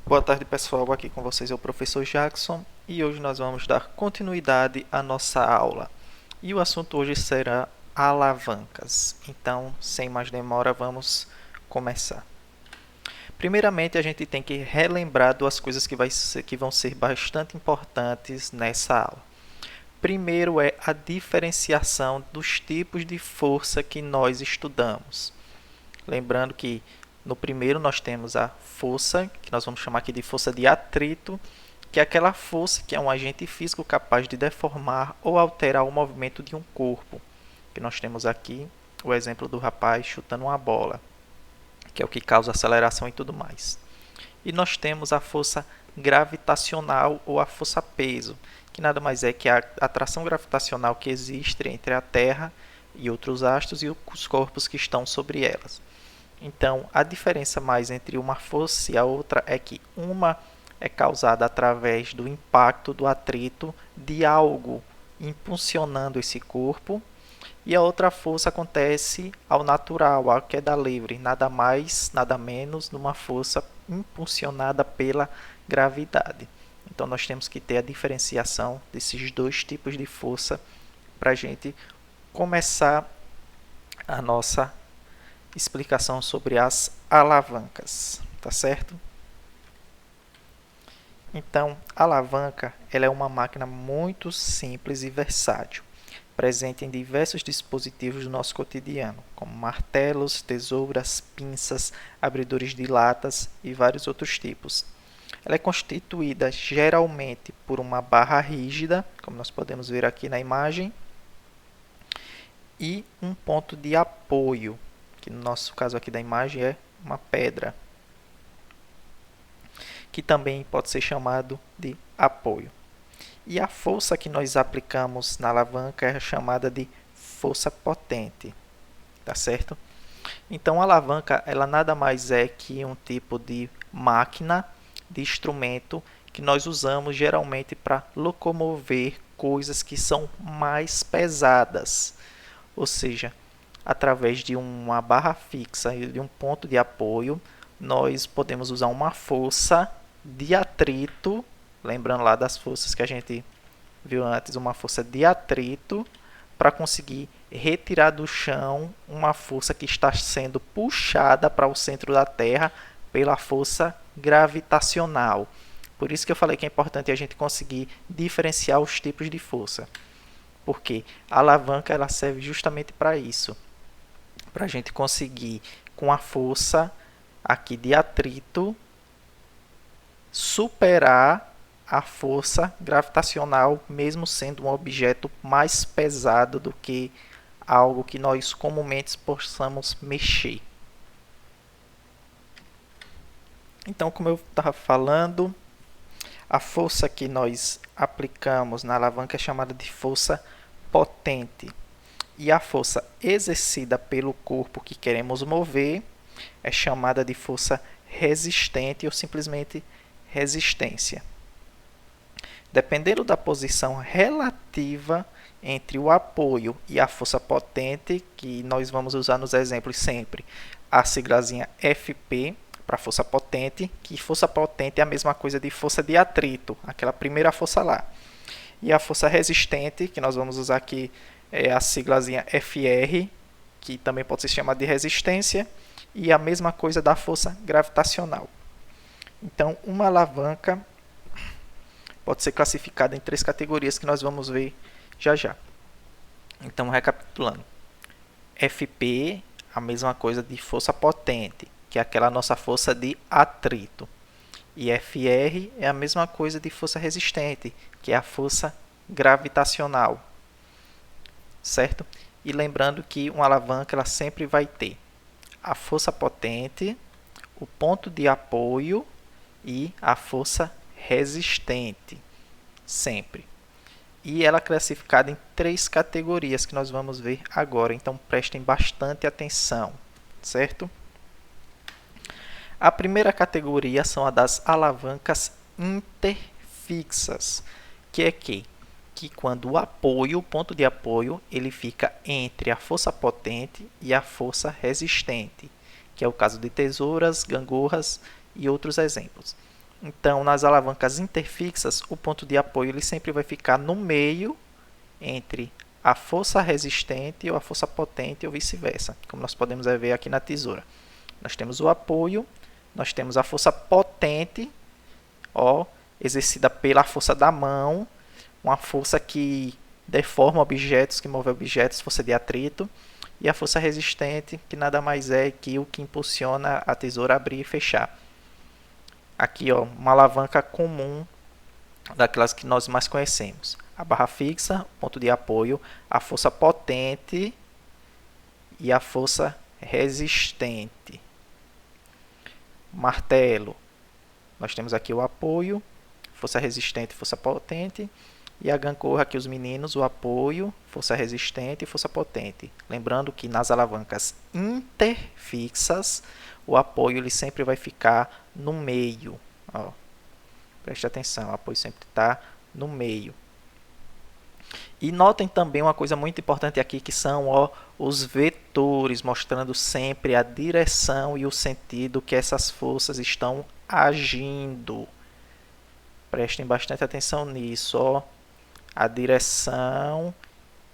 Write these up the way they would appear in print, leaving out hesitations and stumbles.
Boa tarde, pessoal. Aqui com vocês é o professor Jackson e hoje nós vamos dar continuidade à nossa aula. E o assunto hoje será alavancas. Então, sem mais demora, vamos começar. Primeiramente, a gente tem que relembrar duas coisas que vão ser bastante importantes nessa aula. Primeiro é a diferenciação dos tipos de força que nós estudamos. Lembrando que no primeiro nós temos a força, que nós vamos chamar aqui de força de atrito, que é aquela força que é um agente físico capaz de deformar ou alterar o movimento de um corpo. Que nós temos aqui o exemplo do rapaz chutando uma bola, que é o que causa aceleração e tudo mais. E nós temos a força gravitacional ou a força-peso, que nada mais é que a atração gravitacional que existe entre a Terra e outros astros e os corpos que estão sobre elas. Então, a diferença mais entre uma força e a outra é que uma é causada através do impacto do atrito de algo impulsionando esse corpo, e a outra força acontece ao natural, à queda livre, nada mais, nada menos, numa força impulsionada pela gravidade. Então, nós temos que ter a diferenciação desses dois tipos de força para a gente começar a nossa explicação sobre as alavancas, tá certo? Então, a alavanca ela é uma máquina muito simples e versátil, presente em diversos dispositivos do nosso cotidiano, como martelos, tesouras, pinças, abridores de latas e vários outros tipos. Ela é constituída geralmente por uma barra rígida, como nós podemos ver aqui na imagem, e um ponto de apoio, que no nosso caso aqui da imagem é uma pedra, que também pode ser chamado de apoio. E a força que nós aplicamos na alavanca é chamada de força potente, tá certo? Então a alavanca ela nada mais é que um tipo de máquina, de instrumento que nós usamos geralmente para locomover coisas que são mais pesadas, ou seja, através de uma barra fixa e de um ponto de apoio, nós podemos usar uma força de atrito, lembrando lá das forças que a gente viu antes, uma força de atrito, para conseguir retirar do chão uma força que está sendo puxada para o centro da Terra pela força gravitacional. Por isso que eu falei que é importante a gente conseguir diferenciar os tipos de força, porque a alavanca ela serve justamente para isso, para a gente conseguir, com a força aqui de atrito, superar a força gravitacional, mesmo sendo um objeto mais pesado do que algo que nós comumente possamos mexer. Então, como eu estava falando, a força que nós aplicamos na alavanca é chamada de força potente. E a força exercida pelo corpo que queremos mover é chamada de força resistente ou simplesmente resistência. Dependendo da posição relativa entre o apoio e a força potente, que nós vamos usar nos exemplos sempre a siglazinha FP para força potente, que força potente é a mesma coisa de força de atrito, aquela primeira força lá. E a força resistente, que nós vamos usar aqui, é a siglazinha FR, que também pode ser chamada de resistência, e a mesma coisa da força gravitacional. Então, uma alavanca pode ser classificada em três categorias que nós vamos ver já já. Então, recapitulando. FP, a mesma coisa de força potente, que é aquela nossa força de atrito. E FR é a mesma coisa de força resistente, que é a força gravitacional. Certo? E lembrando que uma alavanca ela sempre vai ter a força potente, o ponto de apoio e a força resistente, sempre. E ela é classificada em três categorias que nós vamos ver agora, então prestem bastante atenção, certo? A primeira categoria são a das alavancas interfixas, que é que quando o apoio, o ponto de apoio, ele fica entre a força potente e a força resistente, que é o caso de tesouras, gangorras e outros exemplos. Então, nas alavancas interfixas, o ponto de apoio ele sempre vai ficar no meio entre a força resistente ou a força potente ou vice-versa, como nós podemos ver aqui na tesoura. Nós temos o apoio, nós temos a força potente, ó, exercida pela força da mão, uma força que deforma objetos, que move objetos, força de atrito, e a força resistente, que nada mais é que o que impulsiona a tesoura a abrir e fechar. Aqui, ó, uma alavanca comum daquelas que nós mais conhecemos. A barra fixa, ponto de apoio, a força potente e a força resistente. Martelo, nós temos aqui o apoio, força resistente e força potente. E a gangorra aqui, os meninos, o apoio, força resistente e força potente. Lembrando que nas alavancas interfixas, o apoio ele sempre vai ficar no meio. Ó, preste atenção, o apoio sempre está no meio. E notem também uma coisa muito importante aqui, que são, ó, os vetores, mostrando sempre a direção e o sentido que essas forças estão agindo. Prestem bastante atenção nisso, ó. A direção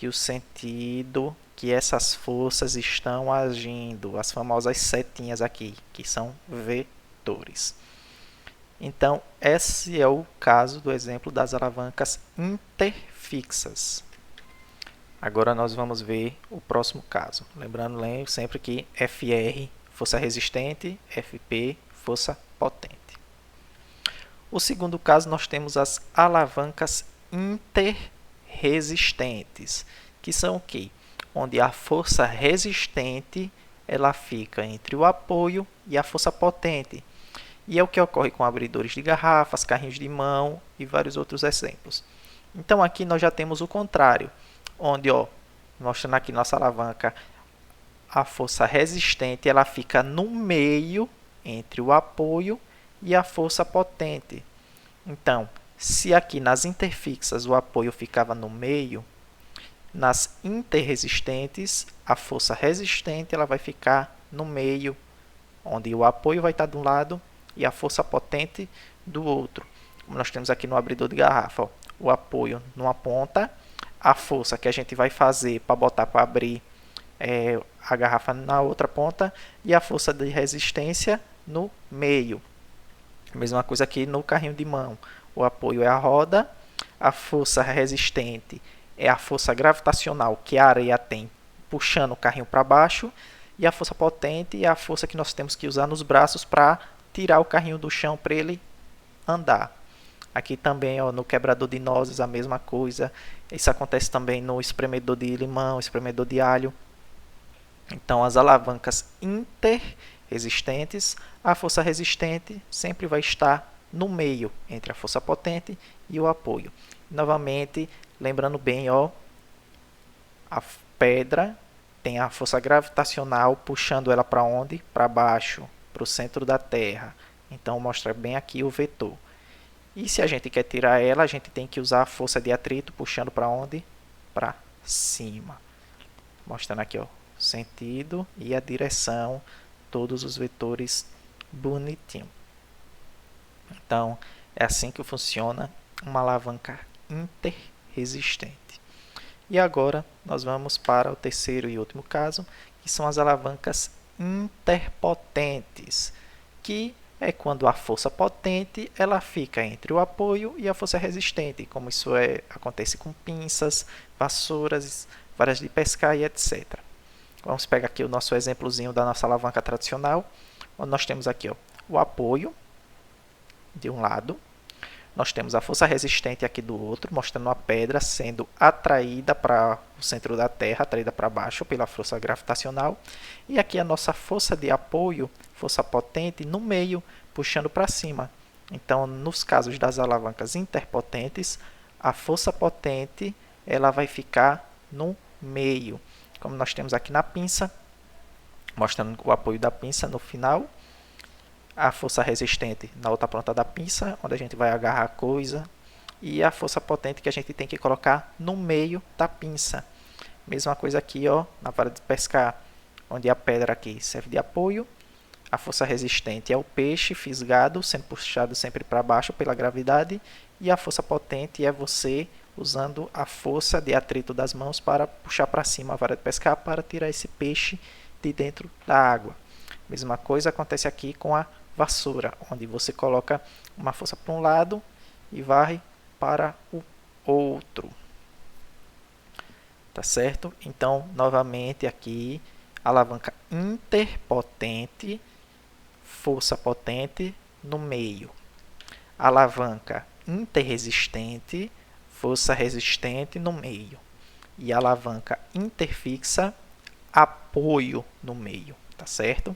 e o sentido que essas forças estão agindo, as famosas setinhas aqui, que são vetores. Então, esse é o caso do exemplo das alavancas interfixas. Agora nós vamos ver o próximo caso. Lembrando sempre que FR, força resistente, FP, força potente. O segundo caso, nós temos as alavancas interresistentes, que são o quê? Onde a força resistente ela fica entre o apoio e a força potente. E é o que ocorre com abridores de garrafas, carrinhos de mão e vários outros exemplos. Então, aqui nós já temos o contrário, onde, ó, mostrando aqui nossa alavanca, a força resistente ela fica no meio entre o apoio e a força potente. Então, se aqui nas interfixas o apoio ficava no meio, nas interresistentes, a força resistente ela vai ficar no meio, onde o apoio vai estar de um lado e a força potente do outro. Como nós temos aqui no abridor de garrafa, ó, o apoio numa ponta, a força que a gente vai fazer para botar para abrir a garrafa na outra ponta e a força de resistência no meio. Mesma coisa aqui no carrinho de mão. O apoio é a roda, a força resistente é a força gravitacional que a areia tem puxando o carrinho para baixo, e a força potente é a força que nós temos que usar nos braços para tirar o carrinho do chão para ele andar. Aqui também, ó, no quebrador de nozes a mesma coisa. Isso acontece também no espremedor de limão, espremedor de alho. Então, as alavancas interresistentes, a força resistente sempre vai estar no meio entre a força potente e o apoio. Novamente, lembrando bem, ó, a pedra tem a força gravitacional puxando ela para onde? Para baixo, para o centro da Terra. Então, mostra bem aqui o vetor. E se a gente quer tirar ela, a gente tem que usar a força de atrito puxando para onde? Para cima. Mostrando aqui, ó, o sentido e a direção, todos os vetores bonitinho. Então, é assim que funciona uma alavanca interresistente. E agora, nós vamos para o terceiro e último caso, que são as alavancas interpotentes, que é quando a força potente ela fica entre o apoio e a força resistente, como isso acontece com pinças, vassouras, varas de pescar e etc. Vamos pegar aqui o nosso exemplozinho da nossa alavanca tradicional, onde nós temos aqui, ó, o apoio de um lado, nós temos a força resistente aqui do outro, mostrando a pedra sendo atraída para o centro da Terra, atraída para baixo pela força gravitacional. E aqui a nossa força de apoio, força potente, no meio, puxando para cima. Então, nos casos das alavancas interpotentes, a força potente ela vai ficar no meio. Como nós temos aqui na pinça, mostrando o apoio da pinça no final. A força resistente na outra ponta da pinça, onde a gente vai agarrar a coisa, e a força potente que a gente tem que colocar no meio da pinça. Mesma coisa aqui, ó, na vara de pescar, onde a pedra aqui serve de apoio, A força resistente é o peixe fisgado, sendo puxado sempre para baixo pela gravidade, e a força potente é você usando a força de atrito das mãos para puxar para cima a vara de pescar para tirar esse peixe de dentro da água. Mesma coisa acontece aqui com a vassoura, onde você coloca uma força para um lado e varre para o outro. Tá certo? Então, novamente aqui, alavanca interpotente, força potente no meio. Alavanca interresistente, força resistente no meio. E alavanca interfixa, apoio no meio, tá certo?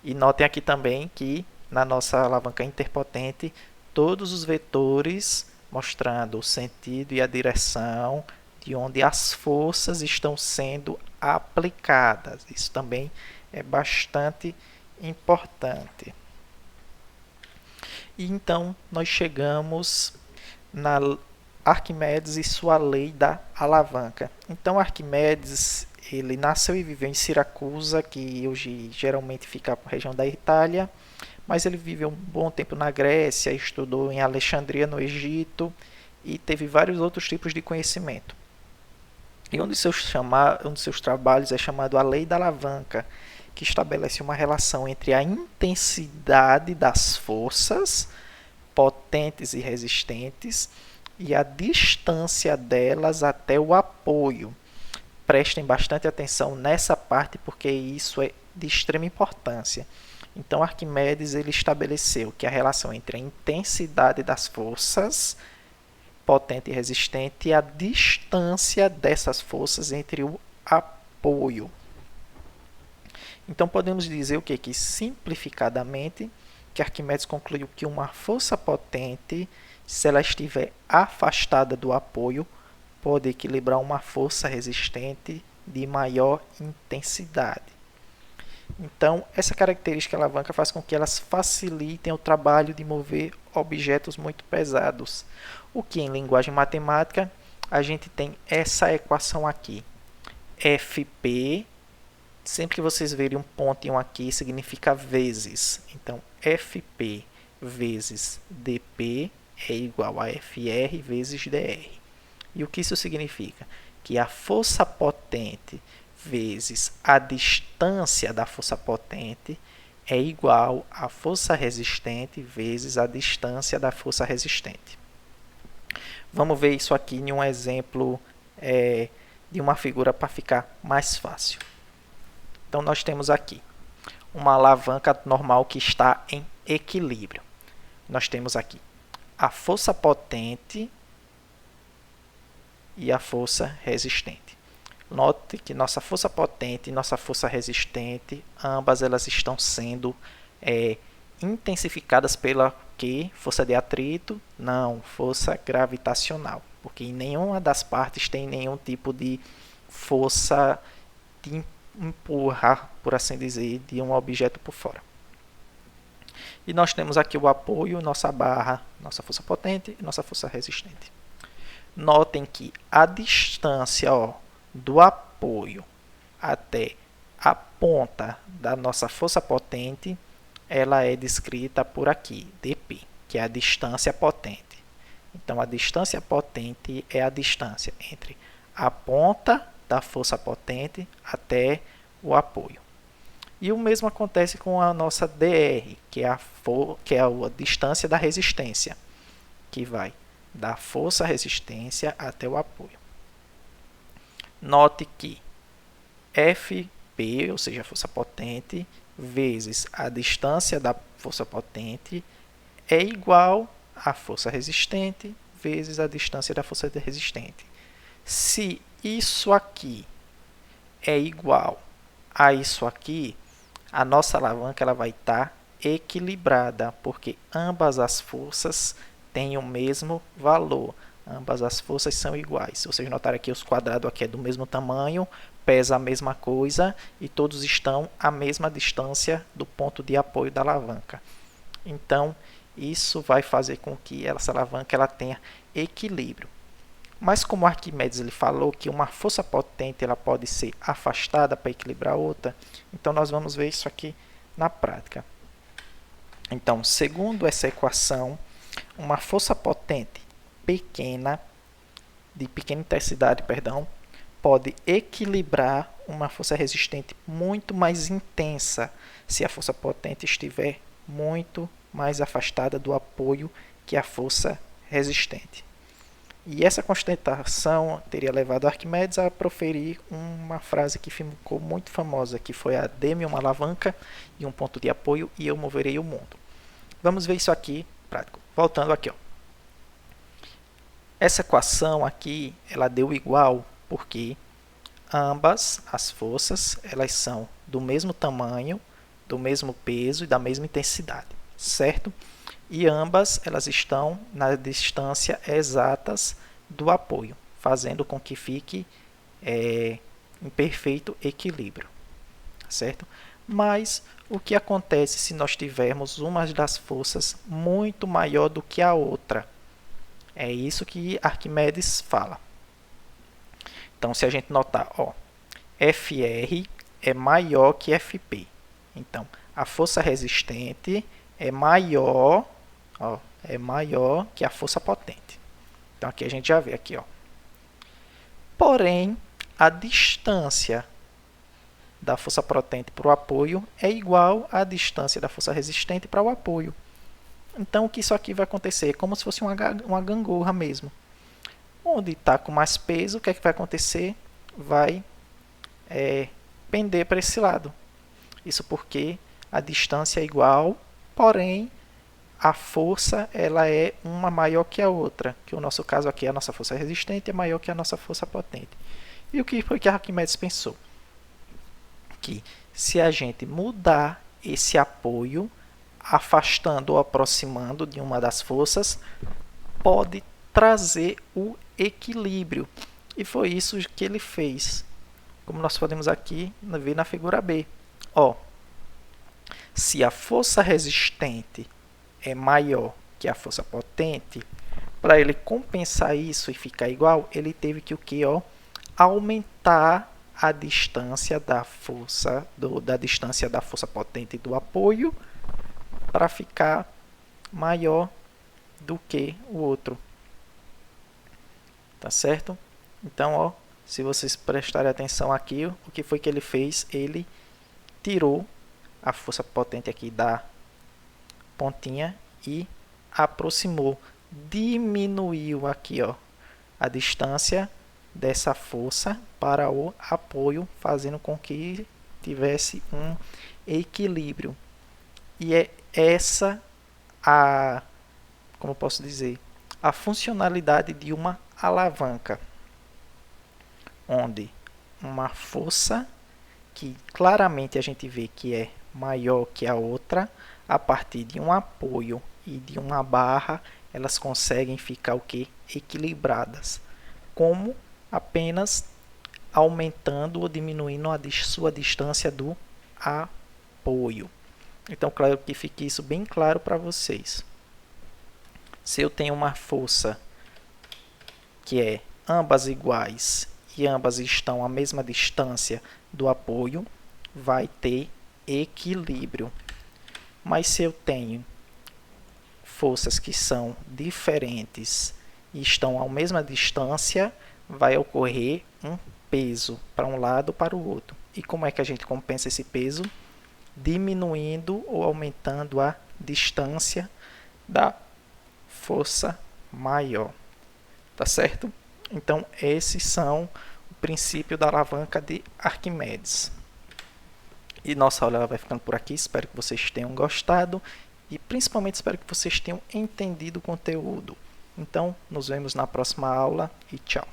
E notem aqui também que na nossa alavanca interpotente, todos os vetores mostrando o sentido e a direção de onde as forças estão sendo aplicadas. Isso também é bastante importante. E então nós chegamos na Arquimedes e sua lei da alavanca. Então Arquimedes, ele nasceu e viveu em Siracusa, que hoje geralmente fica na região da Itália, mas ele viveu um bom tempo na Grécia, estudou em Alexandria, no Egito, e teve vários outros tipos de conhecimento. E um dos seus trabalhos é chamado A Lei da Alavanca, que estabelece uma relação entre a intensidade das forças potentes e resistentes e a distância delas até o apoio. Prestem bastante atenção nessa parte, porque isso é de extrema importância. Então, Arquimedes ele estabeleceu que a relação entre a intensidade das forças potente e resistente e a distância dessas forças entre o apoio. Então, podemos dizer o quê? Que simplificadamente, que Arquimedes concluiu que uma força potente, se ela estiver afastada do apoio, pode equilibrar uma força resistente de maior intensidade. Então, essa característica alavanca faz com que elas facilitem o trabalho de mover objetos muito pesados. O que em linguagem matemática, a gente tem essa equação aqui. Fp, sempre que vocês verem um pontinho aqui, significa vezes. Então, Fp vezes dp é igual a Fr vezes dr. E o que isso significa? Que a força potente vezes a distância da força potente é igual à força resistente vezes a distância da força resistente. Vamos ver isso aqui em um exemplo de uma figura para ficar mais fácil. Então, nós temos aqui uma alavanca normal que está em equilíbrio. Nós temos aqui a força potente e a força resistente. Note que nossa força potente e nossa força resistente, ambas elas estão sendo intensificadas pela que? Força de atrito? Não, força gravitacional, porque em nenhuma das partes tem nenhum tipo de força de empurrar, por assim dizer, de um objeto por fora. E nós temos aqui o apoio, nossa barra, nossa força potente e nossa força resistente. Notem que a distância do apoio até a ponta da nossa força potente, ela é descrita por aqui, dp, que é a distância potente. Então, a distância potente é a distância entre a ponta da força potente até o apoio. E o mesmo acontece com a nossa dr, que é a distância da resistência, que vai da força resistência até o apoio. Note que Fp, ou seja, a força potente, vezes a distância da força potente é igual à força resistente vezes a distância da força resistente. Se isso aqui é igual a isso aqui, a nossa alavanca ela vai estar equilibrada, porque ambas as forças têm o mesmo valor. Ambas as forças são iguais. Se vocês notarem aqui, os quadrados aqui é do mesmo tamanho, pesa a mesma coisa e todos estão à mesma distância do ponto de apoio da alavanca. Então, isso vai fazer com que essa alavanca ela tenha equilíbrio. Mas como Arquimedes ele falou que uma força potente ela pode ser afastada para equilibrar outra, então nós vamos ver isso aqui na prática. Então, segundo essa equação, uma força potente pequena, de pequena intensidade, pode equilibrar uma força resistente muito mais intensa se a força potente estiver muito mais afastada do apoio que a força resistente. E essa constatação teria levado Arquimedes a proferir uma frase que ficou muito famosa, que foi a dê-me uma alavanca e um ponto de apoio e eu moverei o mundo. Vamos ver isso aqui prático. Voltando aqui, ó. Essa equação aqui, ela deu igual porque ambas as forças, elas são do mesmo tamanho, do mesmo peso e da mesma intensidade, certo? E ambas elas estão na distância exatas do apoio, fazendo com que fique em perfeito equilíbrio, certo? Mas o que acontece se nós tivermos uma das forças muito maior do que a outra? É isso que Arquimedes fala. Então, se a gente notar, ó, FR é maior que FP. Então, a força resistente é maior que a força potente. Então, aqui a gente já vê aqui, ó. Porém, a distância da força potente para o apoio é igual à distância da força resistente para o apoio. Então, o que isso aqui vai acontecer? É como se fosse uma gangorra mesmo. Onde está com mais peso, o que é que vai acontecer? Vai pender para esse lado. Isso porque a distância é igual, porém a força ela é uma maior que a outra, que no nosso caso aqui a nossa força resistente é maior que a nossa força potente. E o que foi que Arquimedes pensou? Que se a gente mudar esse apoio, afastando ou aproximando de uma das forças, pode trazer o equilíbrio. E foi isso que ele fez. Como nós podemos aqui ver na figura B. Ó, se a força resistente é maior que a força potente, para ele compensar isso e ficar igual, ele teve que o quê? Ó, aumentar a distância da força potente do apoio para ficar maior do que o outro. Tá certo? Então, ó, se vocês prestarem atenção aqui, o que foi que ele fez? Ele tirou a força potente aqui da pontinha e aproximou, diminuiu aqui, ó, a distância dessa força para o apoio, fazendo com que tivesse um equilíbrio. E é essa como posso dizer, a funcionalidade de uma alavanca, onde uma força que claramente a gente vê que é maior que a outra, a partir de um apoio e de uma barra, elas conseguem ficar o quê? Equilibradas. Como? Apenas aumentando ou diminuindo a sua distância do apoio. Então, claro que fique isso bem claro para vocês. Se eu tenho uma força que é ambas iguais e ambas estão à mesma distância do apoio, vai ter equilíbrio. Mas se eu tenho forças que são diferentes e estão à mesma distância, vai ocorrer um peso para um lado ou para o outro. E como é que a gente compensa esse peso? Diminuindo ou aumentando a distância da força maior. Tá certo? Então, esses são o princípio da alavanca de Arquimedes. E nossa aula vai ficando por aqui. Espero que vocês tenham gostado e principalmente espero que vocês tenham entendido o conteúdo. Então, nos vemos na próxima aula e tchau.